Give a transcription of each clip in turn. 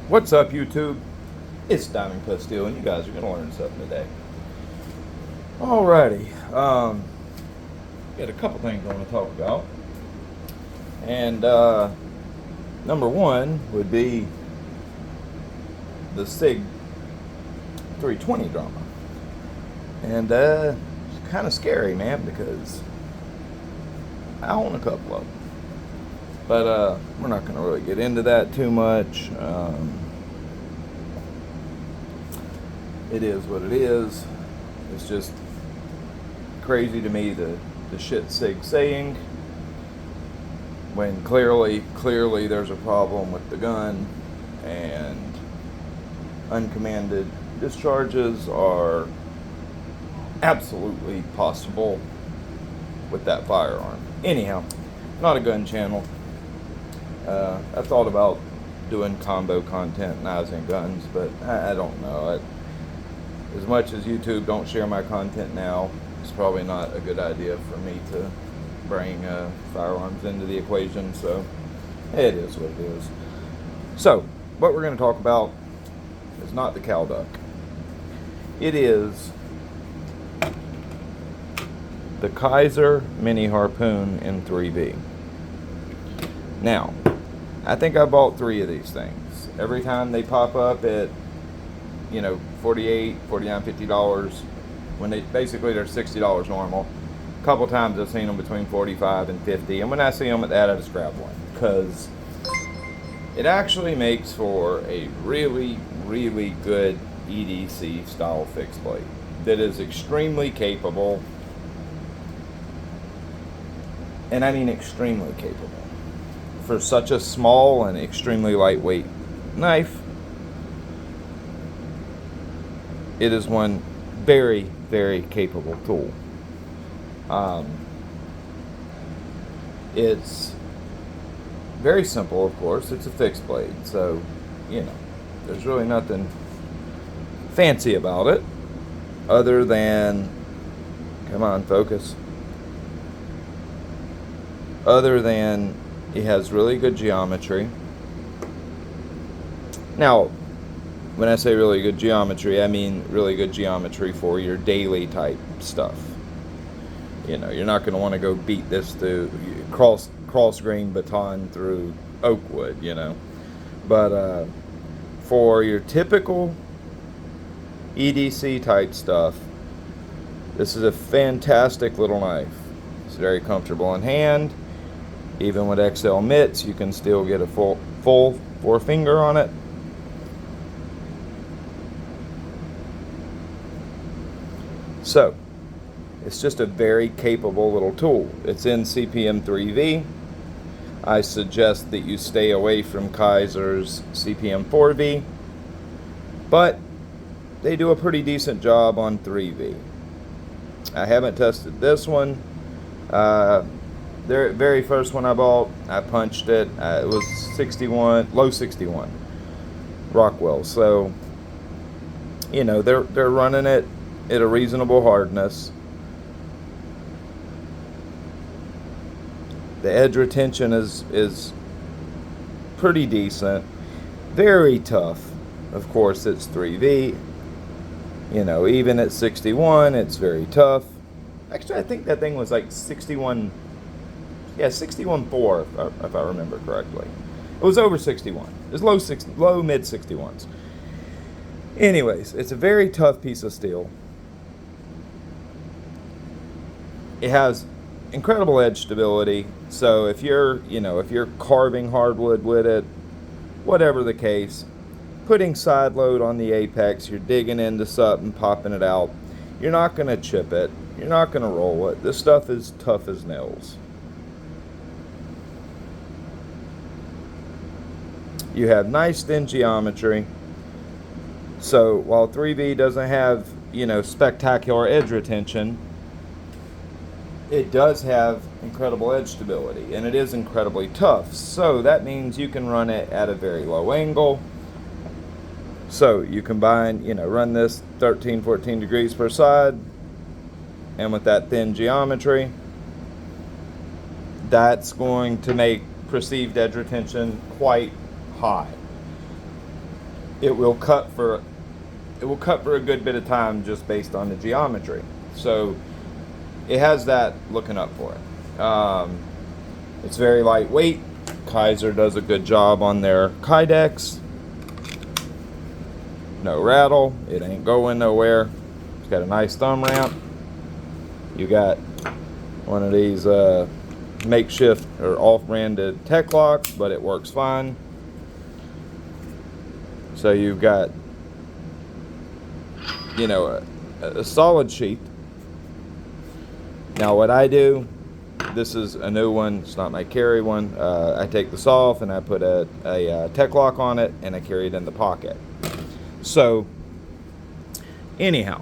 What's up, YouTube? It's Diamond Cut Steel, and you guys are going to learn something today. Alrighty, got a couple things I want to talk about. And number one would be the SIG 320 drama. And it's kind of scary, man, because I own a couple of them. But we're not going to really get into that too much. It is what it is. It's just crazy to me the shit SIG's saying when clearly there's a problem with the gun, and uncommanded discharges are absolutely possible with that firearm. Anyhow, not a gun channel. I thought about doing combo content, knives and guns, but I don't know. As much as YouTube don't share my content now, it's probably not a good idea for me to bring firearms into the equation, so it is what it is. So, what we're going to talk about is not the cow duck. It is the Kizer Mini Harpoon in 3V. Now, I think I bought 3 of these things. Every time they pop up at, $48, $49, $50, when they're $60 normal. A couple times I've seen them between $45 and $50, and when I see them at that, I just grab one, because it actually makes for a really, really good EDC style fixed blade that is extremely capable, and I mean extremely capable, for such a small and extremely lightweight knife. It is one very, very capable tool. It's very simple, of course. It's a fixed blade, so, there's really nothing fancy about it, other than, come on, focus, other than it has really good geometry. Now, when I say really good geometry, I mean really good geometry for your daily type stuff. You're not going to want to go beat this through cross grain baton through oak wood, But for your typical EDC type stuff, this is a fantastic little knife. It's very comfortable in hand. Even with XL mitts, you can still get a full 4-finger on it. So, it's just a very capable little tool. It's in CPM 3V. I suggest that you stay away from Kaiser's CPM 4V, but they do a pretty decent job on 3V. I haven't tested this one. The very first one I bought, I punched it. It was 61, low 61 Rockwell. So, they're running it at a reasonable hardness. The edge retention is pretty decent. Very tough. Of course, it's 3V. Even at 61, it's very tough. Actually, I think that thing was like 61. Yeah, 61.4, if I remember correctly. It was over 61. It was low mid 61s. Anyways, it's a very tough piece of steel. It has incredible edge stability. So if you're carving hardwood with it, whatever the case, putting side load on the apex, you're digging into something, popping it out, you're not going to chip it. You're not going to roll it. This stuff is tough as nails. You have nice thin geometry. So while 3V doesn't have, spectacular edge retention, it does have incredible edge stability, and it is incredibly tough. So that means you can run it at a very low angle. So you combine, run this 13, 14 degrees per side, and with that thin geometry, that's going to make perceived edge retention quite high. it will cut for a good bit of time just based on the geometry. So it has that looking up for it. It's very lightweight. Kaiser does a good job on their Kydex. No rattle. It ain't going nowhere. It's got a nice thumb ramp. You got one of these makeshift or off-branded tech locks, but it works fine. So you've got, you know, a solid sheath. Now what I do, this is a new one, it's not my carry one. I take this off and I put a tech lock on it and I carry it in the pocket. So anyhow,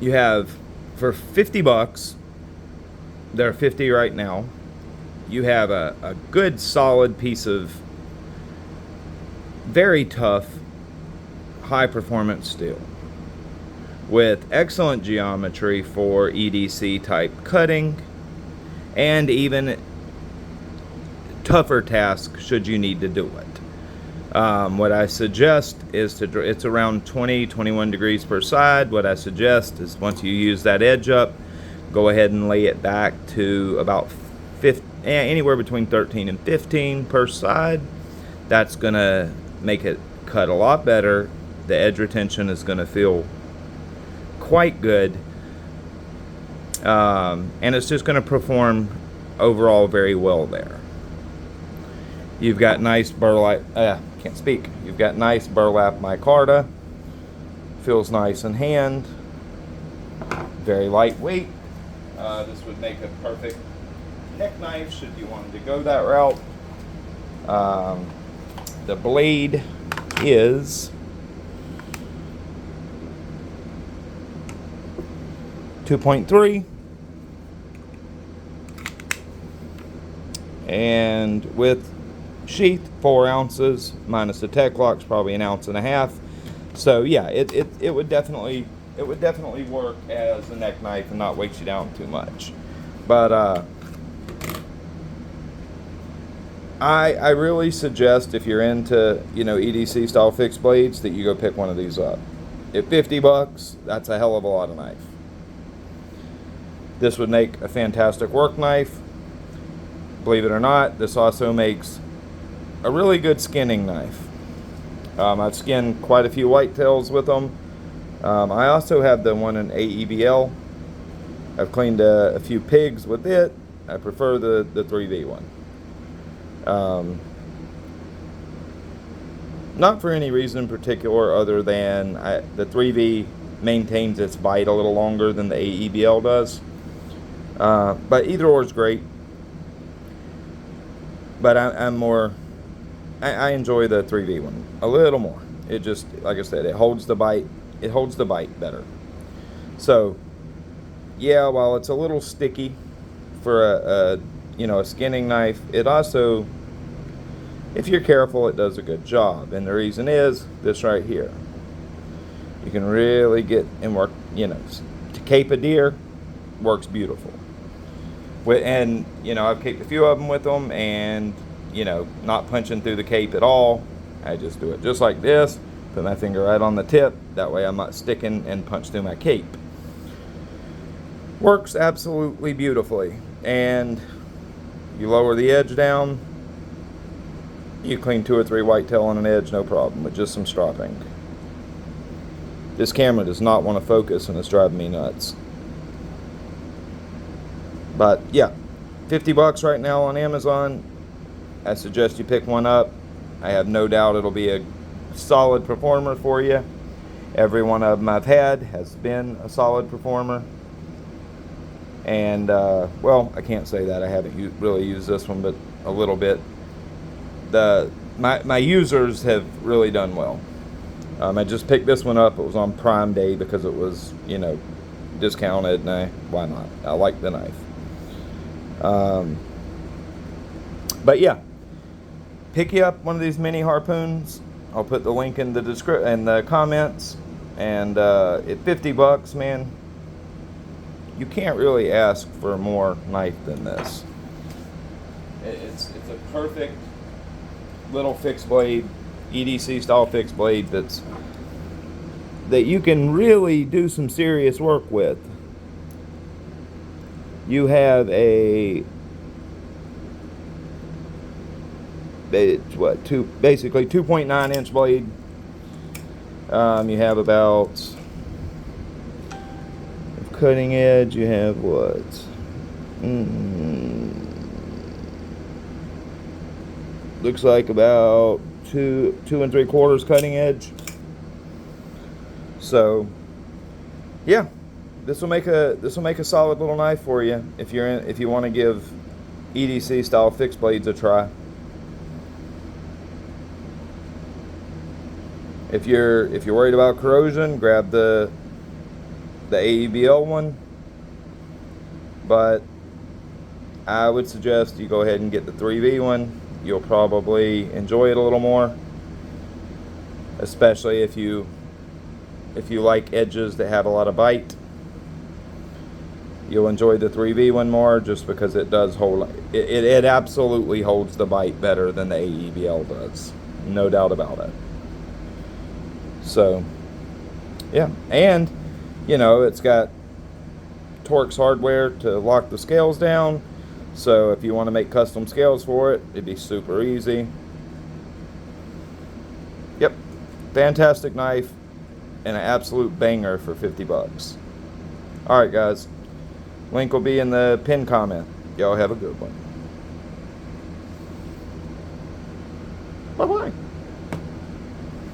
you have, for 50 bucks, they're 50 right now, you have a good solid piece of very tough, high performance steel with excellent geometry for EDC type cutting and even tougher tasks should you need to do it. What I suggest is it's around 20-21 degrees per side. What I suggest is once you use that edge up, go ahead and lay it back to about anywhere between 13 and 15 per side. That's gonna make it cut a lot better. The edge retention is gonna feel quite good, and it's just gonna perform overall very well there. You've got nice burlap, You've got nice burlap micarta. Feels nice in hand. Very lightweight. This would make a perfect neck knife should you want to go that route. The blade is 2.3, and with sheath 4 ounces minus the tech locks, probably 1.5 ounces. So yeah, it would definitely work as a neck knife and not weight you down too much. But I really suggest, if you're into, you know, EDC style fixed blades, that you go pick one of these up. At 50 bucks, that's a hell of a lot of knife. This would make a fantastic work knife. Believe it or not, this also makes a really good skinning knife. I've skinned quite a few whitetails with them. I also have the one in AEBL. I've cleaned a few pigs with it. I prefer the 3V one. Not for any reason in particular other than the 3V maintains its bite a little longer than the AEBL does. But either or is great. But I enjoy the 3V one a little more. It just, like I said, it holds the bite. It holds the bite better. So, yeah, while it's a little sticky for a skinning knife, it also, if you're careful, it does a good job. And the reason is this right here. You can really get and work, to cape a deer, works beautiful. And, I've caped a few of them with them, and, not punching through the cape at all. I just do it just like this, put my finger right on the tip. That way I'm not sticking and punch through my cape. Works absolutely beautifully. And you lower the edge down, you clean 2 or 3 whitetail on an edge, no problem, with just some stropping. This camera does not want to focus, and it's driving me nuts. But yeah, 50 bucks right now on Amazon. I suggest you pick one up. I have no doubt it'll be a solid performer for you. Every one of them I've had has been a solid performer. And, well, I can't say that. I haven't really used this one, but a little bit. My users have really done well. I just picked this one up. It was on Prime Day because it was, discounted, and why not? I like the knife. But yeah, pick you up one of these mini harpoons. I'll put the link in the comments. And at 50 bucks, man, you can't really ask for more knife than this. It's a perfect little fixed blade. EDC style fixed blade that you can really do some serious work with. You have it's what, basically 2.9 inch blade. You have about, cutting edge, you have what? Looks like about 2 3/4 cutting edge. So yeah, this will make a solid little knife for you if you want to give EDC style fixed blades a try. If you're worried about corrosion, grab the AEBL one, but I would suggest you go ahead and get the 3V one. You'll probably enjoy it a little more, especially if you like edges that have a lot of bite. You'll enjoy the 3V one more just because it does hold, it absolutely holds the bite better than the AEBL does, no doubt about it. So yeah, and you know, it's got Torx hardware to lock the scales down, so if you want to make custom scales for it, it'd be super easy. Yep, fantastic knife and an absolute banger for 50 bucks. Alright guys, link will be in the pinned comment. Y'all have a good one. Bye bye.